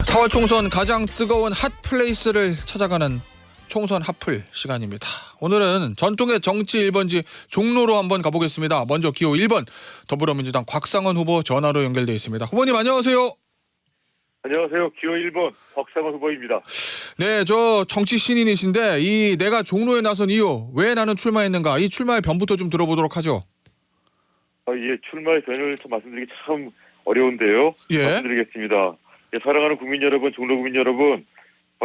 4월 총선 가장 뜨거운 핫플레이스를 찾아가는 총선 핫플 시간입니다. 오늘은 전통의 정치 1번지 종로로 한번 가보겠습니다. 먼저 기호 1번 더불어민주당 곽상원 후보 전화로 연결되어 있습니다. 후보님 안녕하세요. 안녕하세요. 기호 1번 곽상원 후보입니다. 네, 저 정치 신인이신데 이 내가 종로에 나선 이유, 왜 나는 출마했는가, 이 출마의 변부터 좀 들어보도록 하죠. 예, 출마의 변을 좀 말씀드리기 참 어려운데요. 예. 말씀드리겠습니다. 예, 사랑하는 국민 여러분, 종로 국민 여러분,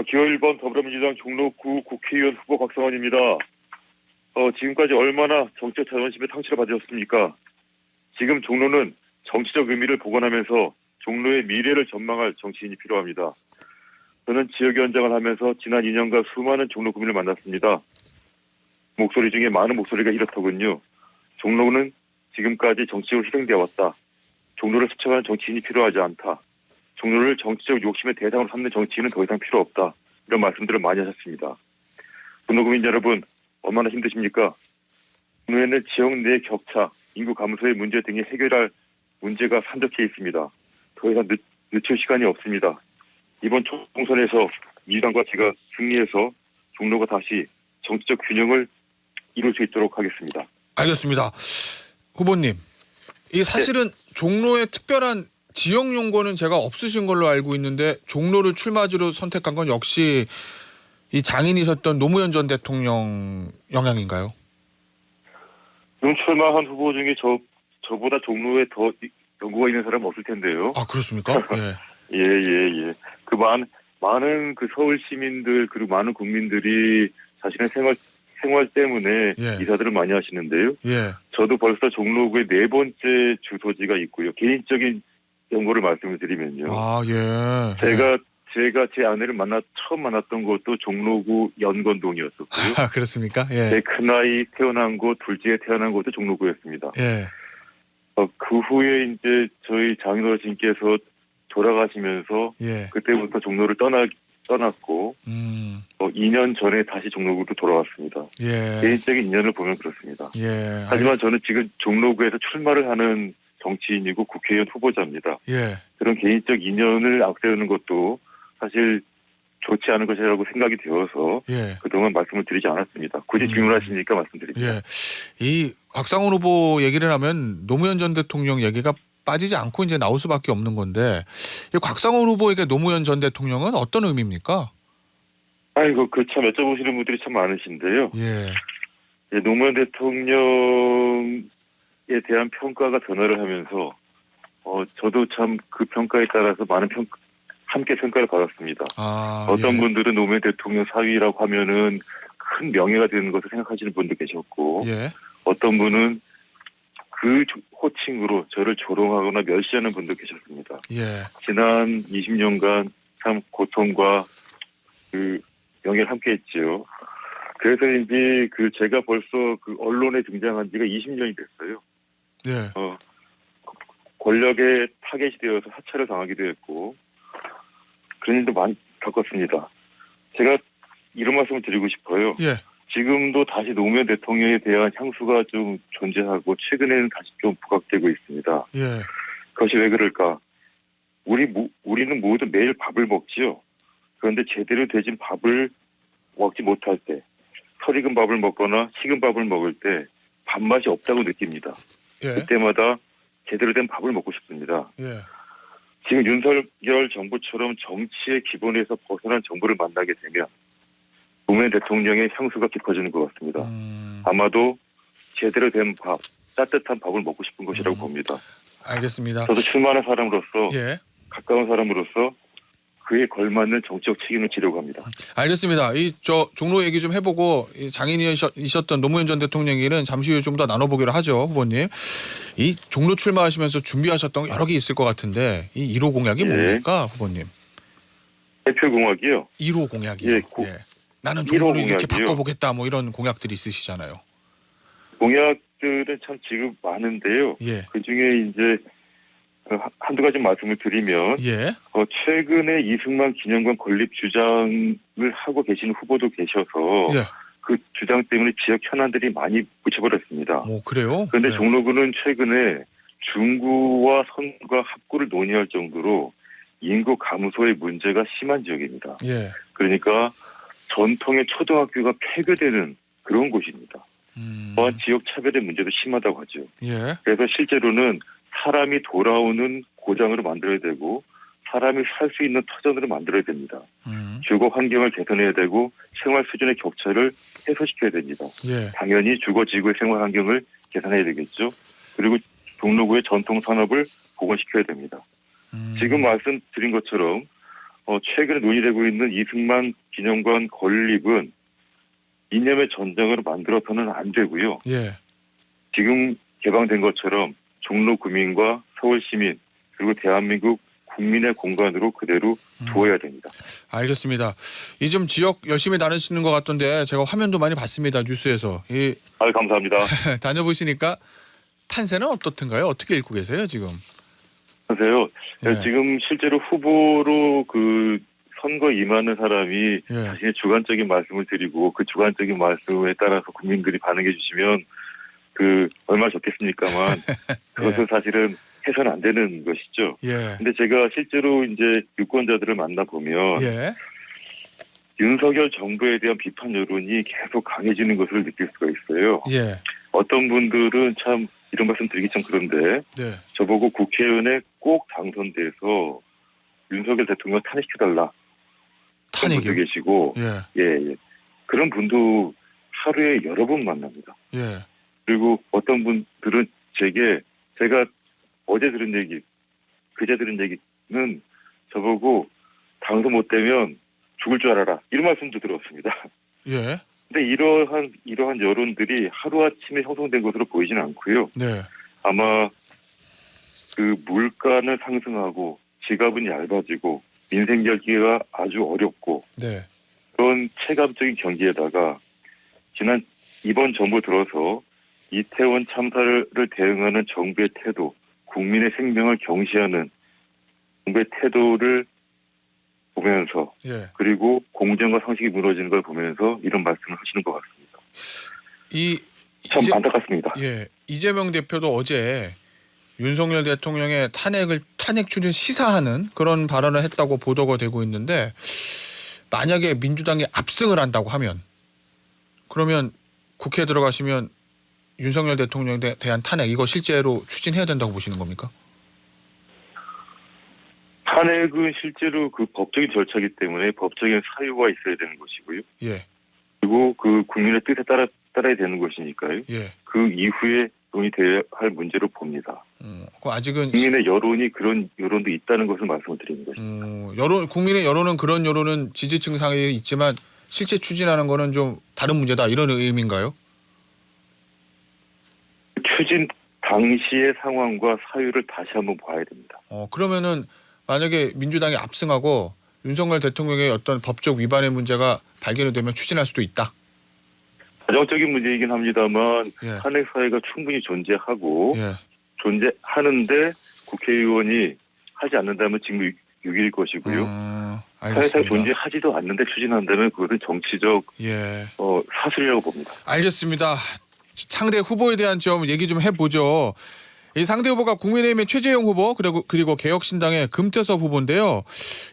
기호 1번 더불어민주당 종로구 국회의원 후보 곽상원입니다. 지금까지 얼마나 정치적 자존심에 상처를 받으셨습니까? 지금 종로는 정치적 의미를 복원하면서 종로의 미래를 전망할 정치인이 필요합니다. 저는 지역위원장을 하면서 지난 2년간 수많은 종로 구민을 만났습니다. 목소리 중에 많은 목소리가 이렇더군요. 종로는 지금까지 정치적으로 희생되어 왔다. 종로를 스쳐가는 정치인이 필요하지 않다. 종로를 정치적 욕심의 대상으로 삼는 정치인은 더 이상 필요 없다. 이런 말씀들을 많이 하셨습니다. 종로 구민 여러분, 얼마나 힘드십니까? 종로에는 지역 내 격차, 인구 감소의 문제 등이 해결할 문제가 산적해 있습니다. 더 이상 늦출 시간이 없습니다. 이번 총선에서 민주당과 제가 승리해서 종로가 다시 정치적 균형을 이룰 수 있도록 하겠습니다. 알겠습니다. 후보님, 이 사실은 종로에 특별한 지역 용고는 제가 없으신 걸로 알고 있는데 종로를 출마지로 선택한 건 역시 이 장인이셨던 노무현 전 대통령 영향인가요? 지금 출마한 후보 중에 저보다 종로에 더 연고가 있는 사람은 없을 텐데요. 아, 그렇습니까? 예. 예. 많은 그 서울 시민들 그리고 많은 국민들이 자신의 생활 때문에 예. 이사들을 많이 하시는데요. 예. 저도 벌써 종로구에 4번째 주소지가 있고요. 개인적인 연고를 말씀을 드리면요. 아, 예. 제가 제 아내를 처음 만났던 곳도 종로구 연건동이었었고요. 아, 그렇습니까? 예. 제 큰아이 태어난 곳, 둘째 태어난 곳도 종로구였습니다. 예. 그 후에 이제 저희 장인어르신께서 돌아가시면서 예. 그때부터 종로를 떠났고 2년 전에 다시 종로구로 돌아왔습니다. 예. 개인적인 인연을 보면 그렇습니다. 예. 하지만 저는 지금 종로구에서 출마를 하는 정치인이고 국회의원 후보자입니다. 예. 그런 개인적 인연을 앞세우는 것도 사실 좋지 않은 것이라고 생각이 되어서 예. 그동안 말씀을 드리지 않았습니다. 굳이 질문하시니까 말씀드립니다. 예. 이 곽상원 후보 얘기를 하면 노무현 전 대통령 얘기가 빠지지 않고 이제 나올 수밖에 없는 건데, 이 곽상원 후보에게 노무현 전 대통령은 어떤 의미입니까? 아이고, 그 참 여쭤보시는 분들이 참 많으신데요. 예. 노무현 대통령에 대한 평가가 변화를 하면서 저도 참 그 평가에 따라서 많은 함께 평가를 받았습니다. 아, 어떤 예. 분들은 노무현 대통령 사위라고 하면은 큰 명예가 되는 것을 생각하시는 분도 계셨고, 예. 어떤 분은 그 호칭으로 저를 조롱하거나 멸시하는 분도 계셨습니다. 예. 지난 20년간 참 고통과 그 명예를 함께했지요. 그래서 이제 제가 벌써 그 언론에 등장한 지가 20년이 됐어요. 예. 권력의 타겟이 되어서 사찰을 당하기도 했고 그런 일도 많이 겪었습니다. 제가 이런 말씀을 드리고 싶어요. 예. 지금도 다시 노무현 대통령에 대한 향수가 좀 존재하고 최근에는 다시 좀 부각되고 있습니다. 예. 그것이 왜 그럴까? 우리는 모두 매일 밥을 먹지요. 그런데 제대로 되진 밥을 먹지 못할 때, 설 익은 밥을 먹거나 식은 밥을 먹을 때 밥맛이 없다고 느낍니다. 예. 그때마다 제대로 된 밥을 먹고 싶습니다. 예. 지금 윤석열 정부처럼 정치의 기본에서 벗어난 정부를 만나게 되면 노무현 대통령의 향수가 깊어지는 것 같습니다. 아마도 제대로 된 밥, 따뜻한 밥을 먹고 싶은 것이라고 봅니다. 알겠습니다. 저도 출마하는 사람으로서 예. 가까운 사람으로서 그에 걸맞는 정치적 책임을 지려고 합니다. 알겠습니다. 종로 얘기 좀 해보고 장인이셨던 노무현 전 대통령 얘기는 잠시 후에 좀 더 나눠보기로 하죠, 후보님. 이 종로 출마하시면서 준비하셨던 여러 개 있을 것 같은데 이 1호 공약이 뭡니까, 후보님? 대표 공약이요? 1호 공약이요. 예. 나는 종로를 이렇게 공약이요? 바꿔보겠다, 뭐 이런 공약들이 있으시잖아요. 공약들은 참 지금 많은데요. 예. 그중에 이제 한두 가지 말씀을 드리면 예. 최근에 이승만 기념관 건립 주장을 하고 계신 후보도 계셔서 예. 그 주장 때문에 지역 현안들이 많이 묻혀버렸습니다. 그래요? 그런데 네. 종로구는 최근에 중구와 선구가 합구를 논의할 정도로 인구 감소의 문제가 심한 지역입니다. 예. 그러니까 전통의 초등학교가 폐교되는 그런 곳입니다. 또한 지역 차별의 문제도 심하다고 하죠. 예. 그래서 실제로는 사람이 돌아오는 고장으로 만들어야 되고 사람이 살 수 있는 터전으로 만들어야 됩니다. 주거 환경을 개선해야 되고 생활 수준의 격차를 해소시켜야 됩니다. 예. 당연히 주거 지구의 생활 환경을 개선해야 되겠죠. 그리고 종로구의 전통 산업을 복원시켜야 됩니다. 지금 말씀드린 것처럼 최근에 논의되고 있는 이승만 기념관 건립은 이념의 전쟁으로 만들어서는 안 되고요. 예. 지금 개방된 것처럼 종로 구민과 서울 시민 그리고 대한민국 국민의 공간으로 그대로 두어야 됩니다. 알겠습니다. 이 좀 지역 열심히 다니시는 것 같던데 제가 화면도 많이 봤습니다. 뉴스에서. 감사합니다. 다녀보시니까 판세는 어떻든가요? 어떻게 읽고 계세요 지금? 하세요. 예. 지금 실제로 후보로 그 선거 임하는 사람이 예. 자신의 주관적인 말씀을 드리고 그 주관적인 말씀에 따라서 국민들이 반응해 주시면 얼마나 좋겠습니까만 그것은 사실은 해서는 안 되는 것이죠. 예. 근데 제가 실제로 이제 유권자들을 만나보면 예. 윤석열 정부에 대한 비판 여론이 계속 강해지는 것을 느낄 수가 있어요. 예. 어떤 분들은 참 이런 말씀 드리기 참 그런데 네. 저보고 국회의원에 꼭 당선돼서 윤석열 대통령 탄핵시켜달라. 그런 분도 탄핵이요? 계시고 예. 그런 분도 하루에 여러 번 만납니다. 예. 그리고 어떤 분들은 제가 어제 들은 얘기, 그제 들은 얘기는 저보고 당선 못 되면 죽을 줄 알아라. 이런 말씀도 들었습니다. 예. 근데 이러한 여론들이 하루아침에 형성된 것으로 보이지는 않고요. 네. 아마 그 물가는 상승하고 지갑은 얇아지고 민생 결기가 아주 어렵고 네. 그런 체감적인 경기에다가 이번 정부 들어서 이태원 참사를 대응하는 정부의 태도, 국민의 생명을 경시하는 정부의 태도를 보면서 예. 그리고 공정과 상식이 무너지는 걸 보면서 이런 말씀을 하시는 것 같습니다. 참 안타깝습니다. 예. 이재명 대표도 어제 윤석열 대통령의 탄핵 추진 시사하는 그런 발언을 했다고 보도가 되고 있는데 만약에 민주당이 압승을 한다고 하면 그러면 국회에 들어가시면 윤석열 대통령에 대한 탄핵 이거 실제로 추진해야 된다고 보시는 겁니까? 탄핵은 실제로 그 법적인 절차이기 때문에 법적인 사유가 있어야 되는 것이고요. 예. 그리고 그 국민의 뜻에 따라야 되는 것이니까요. 예. 그 이후에 논의돼야 할 문제로 봅니다. 아직은 국민의 여론이 그런 여론도 있다는 것을 말씀을 드리는 것입니다. 국민의 여론은 그런 여론은 지지층 상에 있지만 실제 추진하는 거는 좀 다른 문제다 이런 의미인가요? 추진 당시의 상황과 사유를 다시 한번 봐야 됩니다. 그러면은 만약에 민주당이 압승하고 윤석열 대통령의 어떤 법적 위반의 문제가 발견이 되면 추진할 수도 있다. 가정적인 문제이긴 합니다만 예. 탄핵 사회가 충분히 존재하고 예. 존재하는데 국회의원이 하지 않는다면 직무 유기일 것이고요. 탄핵 사회 알겠습니다. 존재하지도 않는데 추진한다면 그것은 정치적 사슬이라고 봅니다. 알겠습니다. 상대 후보에 대한 좀 얘기 좀 해보죠. 이 상대 후보가 국민의힘의 최재형 후보 그리고 개혁신당의 금태섭 후보인데요.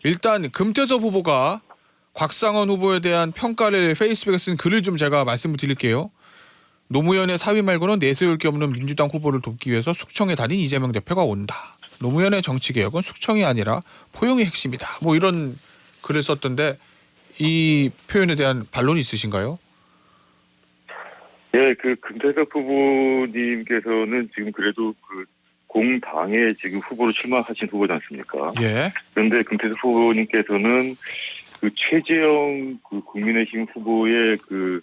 일단 금태섭 후보가 곽상원 후보에 대한 평가를 페이스북에 쓴 글을 좀 제가 말씀을 드릴게요. 노무현의 사위 말고는 내세울 게 없는 민주당 후보를 돕기 위해서 숙청에 다닌 이재명 대표가 온다. 노무현의 정치개혁은 숙청이 아니라 포용이 핵심이다. 뭐 이런 글을 썼던데 이 표현에 대한 반론이 있으신가요? 예, 그 금태섭 후보님께서는 지금 그래도 그 공당에 지금 후보로 출마하신 후보지 않습니까? 예. 그런데 금태섭 후보님께서는 그 최재형 그 국민의힘 후보의 그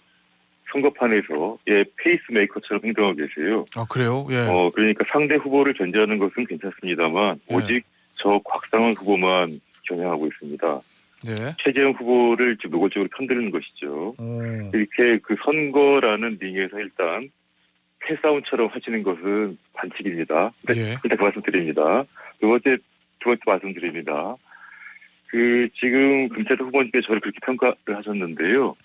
선거판에서 페이스메이커처럼 행동하고 계세요. 아 그래요? 예. 그러니까 상대 후보를 견제하는 것은 괜찮습니다만 오직 저 곽상원 후보만 겨냥하고 있습니다. 네. 최재형 후보를 지금 노골적으로 편드는 것이죠. 이렇게 그 선거라는 링에서 일단 패싸움처럼 하시는 것은 반칙입니다. 일단 그 말씀드립니다. 두 번째 말씀드립니다. 그 지금 금태섭 후보님께 저를 그렇게 평가를 하셨는데요.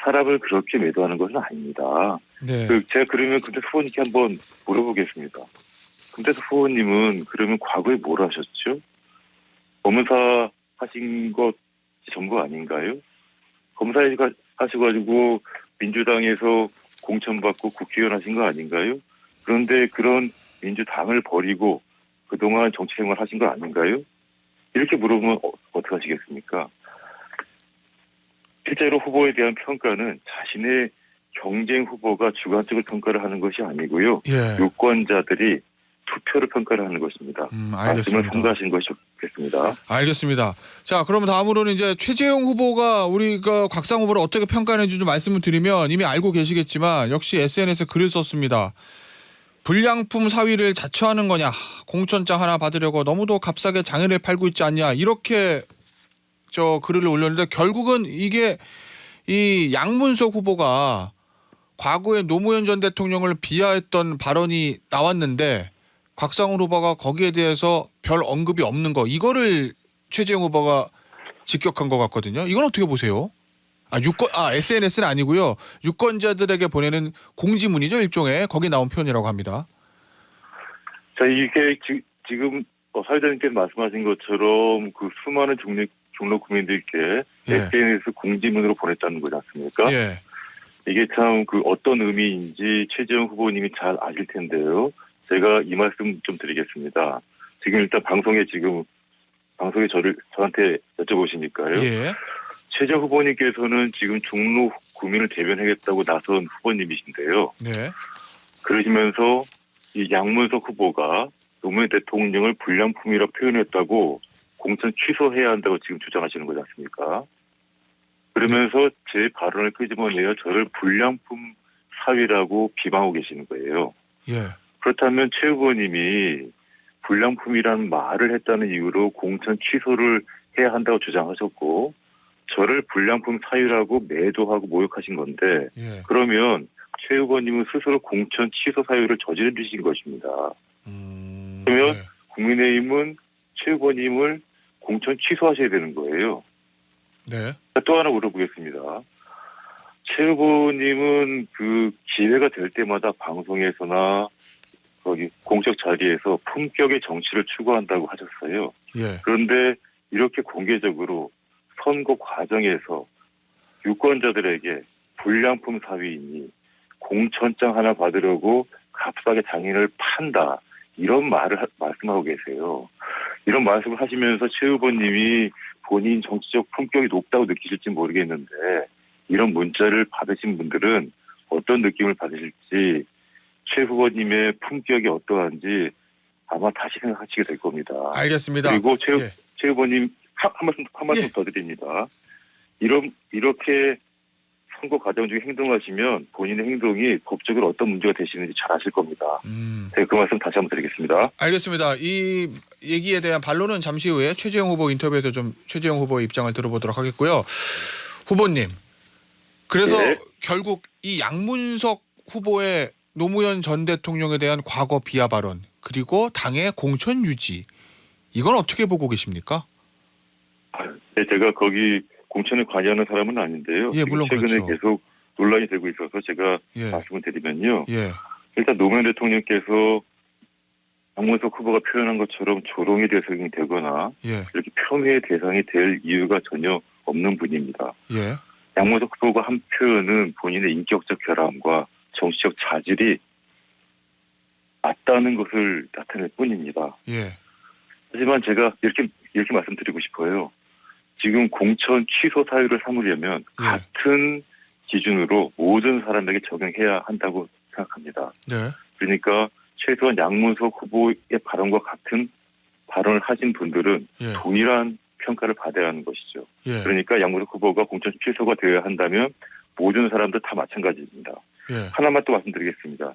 사람을 그렇게 매도하는 것은 아닙니다. 네. 제가 그러면 금태섭 후보님께 한번 물어보겠습니다. 금태섭 후보님은 그러면 과거에 뭘 하셨죠? 검사 하신 것 전부 아닌가요? 검사 하셔가지고 민주당에서 공천받고 국회의원 하신 거 아닌가요? 그런데 그런 민주당을 버리고 그동안 정치생활 하신 거 아닌가요? 이렇게 물어보면 어떻게 하시겠습니까? 실제로 후보에 대한 평가는 자신의 경쟁 후보가 주관적으로 평가를 하는 것이 아니고요. 예. 유권자들이 투표로 평가를 하는 것입니다. 말씀을 알겠습니다. 삼가하신 것이 좋겠습니다. 알겠습니다. 자, 그럼 다음으로는 이제 최재형 후보가 우리가 곽상 후보를 어떻게 평가하는지 좀 말씀을 드리면 이미 알고 계시겠지만 역시 SNS에 글을 썼습니다. 불량품 사위를 자처하는 거냐, 공천장 하나 받으려고 너무도 값싸게 장애를 팔고 있지 않냐, 이렇게 글을 올렸는데 결국은 이게 이 양문석 후보가 과거에 노무현 전 대통령을 비하했던 발언이 나왔는데 곽상훈 후보가 거기에 대해서 별 언급이 없는 거, 이거를 최재형 후보가 직격한 것 같거든요. 이건 어떻게 보세요? SNS는 아니고요. 유권자들에게 보내는 공지문이죠, 일종의. 거기 나온 표현이라고 합니다. 자, 이게 지금 사회자님께서 말씀하신 것처럼 그 수많은 종로 국민들께 예. SNS 공지문으로 보냈다는 거지 않습니까? 예. 이게 참 그 어떤 의미인지 최재형 후보님이 잘 아실 텐데요. 제가 이 말씀 좀 드리겠습니다. 지금 일단 방송에 저한테 여쭤보시니까요. 예. 최재형 후보님께서는 지금 종로 구민을 대변하겠다고 나선 후보님이신데요. 네. 그러시면서 이 양문석 후보가 노무현 대통령을 불량품이라고 표현했다고 공천 취소해야 한다고 지금 주장하시는 거지 않습니까? 그러면서 제 발언을 끄집어내어 저를 불량품 사위라고 비방하고 계시는 거예요. 예. 그렇다면 최 후보님이 불량품이라는 말을 했다는 이유로 공천 취소를 해야 한다고 주장하셨고 저를 불량품 사유라고 매도하고 모욕하신 건데 예. 그러면 최 후보님은 스스로 공천 취소 사유를 저지르신 것입니다. 그러면 네. 국민의힘은 최 후보님을 공천 취소하셔야 되는 거예요. 네. 또 하나 물어보겠습니다. 최 후보님은 그 기회가 될 때마다 방송에서나 거기 공적 자리에서 품격의 정치를 추구한다고 하셨어요. 예. 그런데 이렇게 공개적으로 선거 과정에서 유권자들에게 불량품 사위이니 공천장 하나 받으려고 값싸게 장인을 판다. 이런 말씀하고 계세요. 이런 말씀을 하시면서 최 후보님이 본인 정치적 품격이 높다고 느끼실지 모르겠는데 이런 문자를 받으신 분들은 어떤 느낌을 받으실지 최 후보님의 품격이 어떠한지 아마 다시 생각하시게 될 겁니다. 알겠습니다. 그리고 예. 최 후보님 한 말씀 예. 더 드립니다. 이렇게 선거 과정 중에 행동하시면 본인의 행동이 법적으로 어떤 문제가 되시는지 잘 아실 겁니다. 제가 그 말씀 다시 한번 드리겠습니다. 알겠습니다. 이 얘기에 대한 반론은 잠시 후에 최재형 후보 인터뷰에서 좀 최재형 후보의 입장을 들어보도록 하겠고요. 후보님, 그래서 네. 결국 이 양문석 후보의 노무현 전 대통령에 대한 과거 비하 발언 그리고 당의 공천 유지, 이건 어떻게 보고 계십니까? 네, 제가 거기 공천에 관여하는 사람은 아닌데요. 예, 물론 최근에 그렇죠. 계속 논란이 되고 있어서 제가 예. 말씀을 드리면요. 예. 일단 노무현 대통령께서 양문석 후보가 표현한 것처럼 조롱의 대상이 되거나 예. 이렇게 폄훼의 대상이 될 이유가 전혀 없는 분입니다. 예. 양문석 후보가 한 표현은 본인의 인격적 결함과 정치적 자질이 맞다는 것을 나타낼 뿐입니다. 예. 하지만 제가 이렇게 말씀드리고 싶어요. 지금 공천 취소 사유를 삼으려면 예. 같은 기준으로 모든 사람에게 적용해야 한다고 생각합니다. 네. 그러니까 최소한 양문석 후보의 발언과 같은 발언을 하신 분들은 예. 동일한 평가를 받아야 하는 것이죠. 예. 그러니까 양문석 후보가 공천 취소가 되어야 한다면 모든 사람들 다 마찬가지입니다. 예. 하나만 또 말씀드리겠습니다.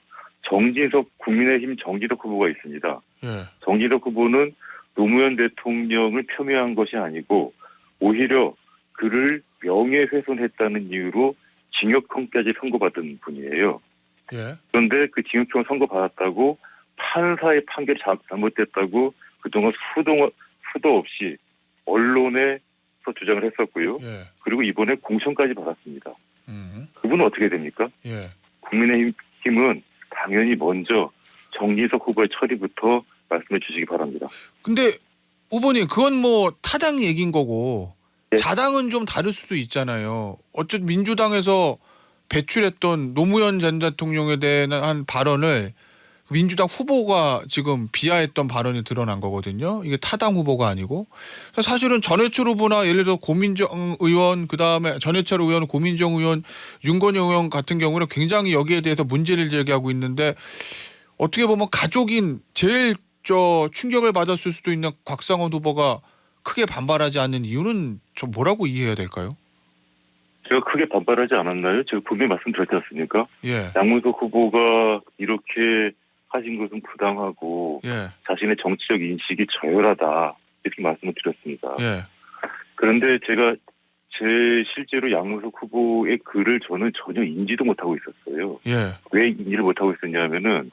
국민의힘 정진석 후보가 있습니다. 예. 정진석 후보는 노무현 대통령을 폄훼한 것이 아니고 오히려 그를 명예훼손했다는 이유로 징역형까지 선고받은 분이에요. 예. 그런데 그 징역형 선고받았다고 판사의 판결이 잘못됐다고 그동안 수도 없이 언론에서 주장을 했었고요. 예. 그리고 이번에 공천까지 받았습니다. 음. 그분은 어떻게 됩니까? 예. 국민의힘은 당연히 먼저 정진석 후보의 처리부터 말씀해 주시기 바랍니다. 근데 후보님 그건 뭐 타당 얘기인 거고 예. 자당은 좀 다를 수도 있잖아요. 어쨌든 민주당에서 배출했던 노무현 전 대통령에 대한 발언을 민주당 후보가 지금 비하했던 발언이 드러난 거거든요. 이게 타당 후보가 아니고 사실은 전해철 후보나 예를 들어 고민정 의원 그다음에 전해철 의원, 고민정 의원, 윤건영 의원 같은 경우는 굉장히 여기에 대해서 문제를 제기하고 있는데 어떻게 보면 가족인 제일 충격을 받았을 수도 있는 곽상원 후보가 크게 반발하지 않는 이유는 좀 뭐라고 이해해야 될까요? 제가 크게 반발하지 않았나요? 제가 분명히 말씀드렸지 않습니까? 예, 양문석 후보가 이렇게 하신 것은 부당하고 예, 자신의 정치적 인식이 저열하다 이렇게 말씀을 드렸습니다. 예, 그런데 제가 실제로 양문석 후보의 글을 저는 전혀 인지도 못하고 있었어요. 예, 왜 인지를 못하고 있었냐면은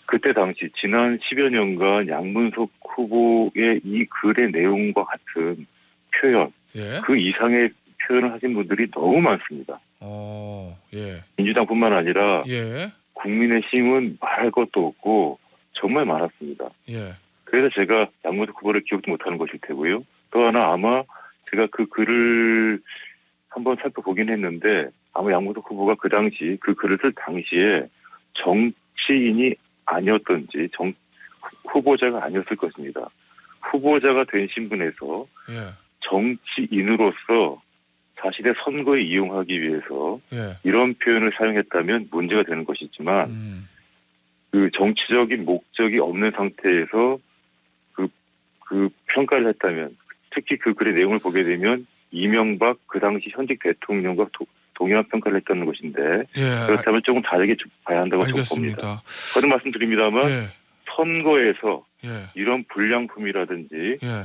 그때 당시 지난 10여 년간 양문석 후보의 이 글의 내용과 같은 표현, 예, 그 이상의 표현을 하신 분들이 너무 많습니다. 예, 민주당뿐만 아니라 예, 국민의힘은 말할 것도 없고 정말 많았습니다. 예, 그래서 제가 양문석 후보를 기억도 못하는 것일 테고요. 또 하나 아마 제가 그 글을 한번 살펴보긴 했는데 아마 양문석 후보가 그 당시 그 글을 쓸 당시에 정치인이 아니었던지 후보자가 아니었을 것입니다. 후보자가 된 신분에서 예, 정치인으로서 자신의 선거에 이용하기 위해서 예, 이런 표현을 사용했다면 문제가 되는 것이지만 그 정치적인 목적이 없는 상태에서 그 평가를 했다면 특히 그 글의 내용을 보게 되면 이명박 그 당시 현직 대통령과 동일한 평가를 했다는 것인데 예, 그렇다면 조금 다르게 봐야 한다고 봅니다. 알겠습니다. 거듭 말씀드립니다만 예, 선거에서 예, 이런 불량품이라든지 예.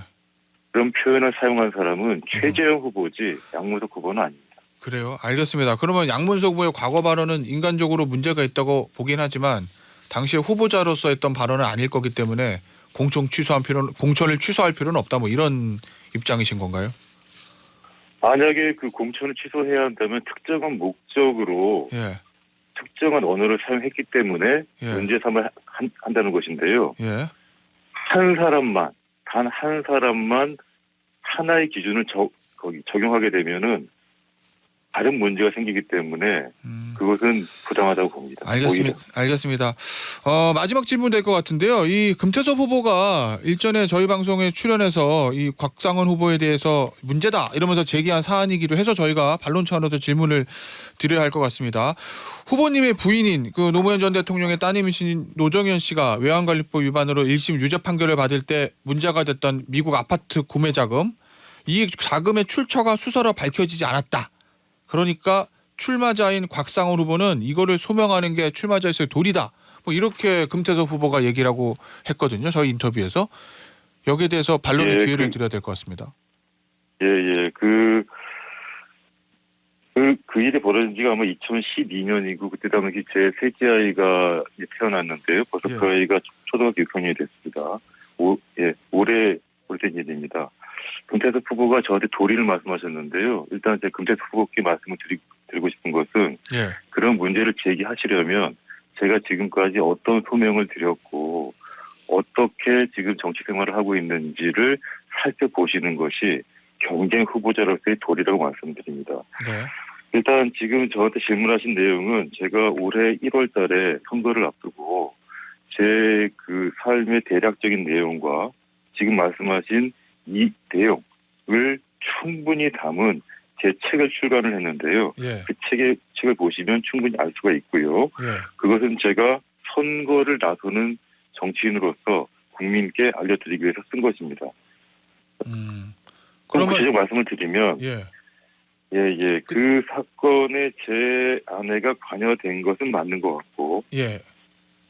그런 표현을 사용한 사람은 최재형 후보지 양문석 후보는 아닙니다. 그래요. 알겠습니다. 그러면 양문석 후보의 과거 발언은 인간적으로 문제가 있다고 보긴 하지만 당시에 후보자로서 했던 발언은 아닐 거기 때문에 공천을 취소할 필요는 없다. 뭐 이런 입장이신 건가요? 만약에 그 공천을 취소해야 한다면 특정한 목적으로 예, 특정한 언어를 사용했기 때문에 예. 문제 삼을 한다는 것인데요. 예, 한 사람만 단 한 사람만 하나의 기준을 거기 적용하게 되면은 다른 문제가 생기기 때문에 그것은 부당하다고 봅니다. 알겠습니다. 오히려. 알겠습니다. 마지막 질문 될 것 같은데요. 이 금태섭 후보가 일전에 저희 방송에 출연해서 이 곽상원 후보에 대해서 문제다 이러면서 제기한 사안이기도 해서 저희가 반론 차원에서 질문을 드려야 할 것 같습니다. 후보님의 부인인 그 노무현 전 대통령의 따님이신 노정현 씨가 외환관리법 위반으로 1심 유죄 판결을 받을 때 문제가 됐던 미국 아파트 구매 자금, 이 자금의 출처가 수사로 밝혀지지 않았다. 그러니까 출마자인 곽상원 후보는 이거를 소명하는 게 출마자에서의 도리다. 뭐 이렇게 금태섭 후보가 얘기를 하고 했거든요. 저희 인터뷰에서. 여기에 대해서 반론의 기회를 드려야 될 것 같습니다. 예. 그 일이 벌어진 지가 아마 2012년이고 그때 당시 제 셋째 아이가 태어났는데요. 벌써 그 아이가 초등학교 6학년이 됐습니다. 오래된 일입니다. 금태섭 후보가 저한테 도리를 말씀하셨는데요. 일단 제 금태섭 후보께 말씀을 드리고 싶은 것은 그런 문제를 제기하시려면 제가 지금까지 어떤 소명을 드렸고 어떻게 지금 정치 생활을 하고 있는지를 살펴보시는 것이 경쟁 후보자로서의 도리라고 말씀드립니다. 네. 일단 지금 저한테 질문하신 내용은 제가 올해 1월 달에 선거를 앞두고 제 그 삶의 대략적인 내용과 지금 말씀하신 이 내용을 충분히 담은 제 책을 출간을 했는데요. 그 책을 보시면 충분히 알 수가 있고요. 그것은 제가 선거를 나서는 정치인으로서 국민께 알려드리기 위해서 쓴 것입니다. 그럼 구체적 말씀을 드리면 그 사건에 제 아내가 관여된 것은 맞는 것 같고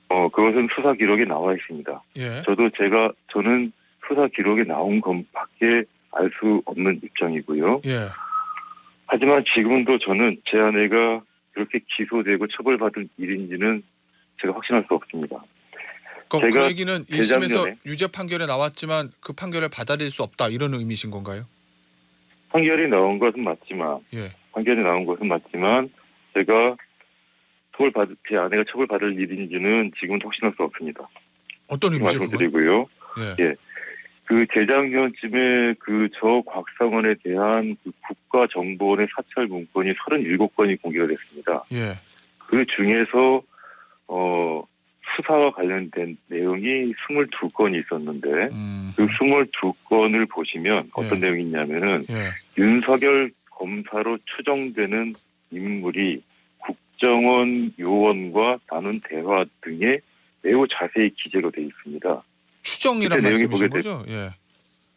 그것은 수사 기록에 나와 있습니다. 저는 수사 기록에 나온 것밖에 알 수 없는 입장이고요. 하지만 지금도 저는 제 아내가 그렇게 기소되고 처벌받을 일인지는 제가 확신할 수 없습니다. 그 얘기는 1심에서 유죄 판결에 나왔지만 그 판결을 받아들일 수 없다 이런 의미신 건가요? 판결이 나온 것은 맞지만 제가 제 아내가 처벌받을 일인지는 지금 확신할 수 없습니다. 어떤 의미죠? 말씀드리고요. 그 재작년쯤에 그 저 곽상원에 대한 그 국가정보원의 사찰 문건이 37건이 공개가 됐습니다. 예. 그 중에서 수사와 관련된 내용이 22건이 있었는데 그 22건을 보시면 어떤 예. 내용이 있냐면은 예. 윤석열 검사로 추정되는 인물이 국정원 요원과 나눈 대화 등에 매우 자세히 기재로 되어 있습니다. 추정이란 그때 내용이 말씀이신 보게 거죠? 예.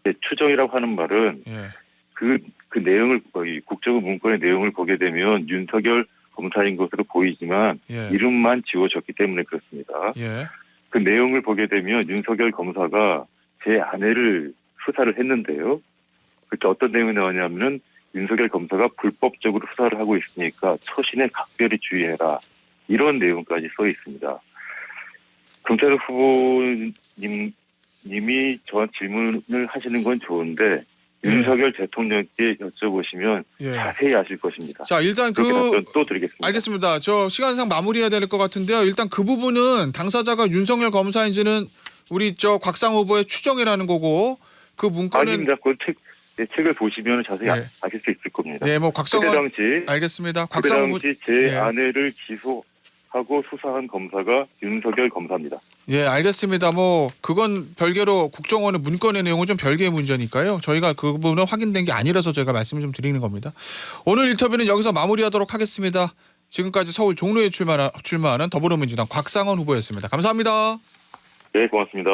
네, 추정이라고 하는 말은 예. 그 내용을 거의 국정원 문건의 내용을 보게 되면 윤석열 검사인 것으로 보이지만 예. 이름만 지워졌기 때문에 그렇습니다. 예. 그 내용을 보게 되면 윤석열 검사가 제 아내를 수사를 했는데요. 그때 어떤 내용이 나오냐면은 윤석열 검사가 불법적으로 수사를 하고 있으니까 처신에 각별히 주의해라. 이런 내용까지 써 있습니다. 검찰 후보님이 저한테 질문을 하시는 건 좋은데 예. 윤석열 대통령께 여쭤보시면 예. 자세히 아실 것입니다. 자, 일단 그렇게 답변 또 드리겠습니다. 알겠습니다. 저 시간상 마무리해야 될 것 같은데요. 일단 그 부분은 당사자가 윤석열 검사인지는 우리 저 곽상 후보의 추정이라는 거고 그 문건은 아닙니다. 그 책을 보시면 자세히 예. 아실 수 있을 겁니다. 예, 뭐 그때 곽상원 당시 알겠습니다. 그때 곽상 후보 당시 제 예. 아내를 기소하고 수사한 검사가 윤석열 검사입니다. 예, 알겠습니다. 뭐 그건 별개로 국정원의 문건의 내용은 좀 별개의 문제니까요. 저희가 그 부분은 확인된 게 아니라서 저희가 말씀을 좀 드리는 겁니다. 오늘 인터뷰는 여기서 마무리하도록 하겠습니다. 지금까지 서울 종로에 출마하는 더불어민주당 곽상원 후보였습니다. 감사합니다. 네, 고맙습니다.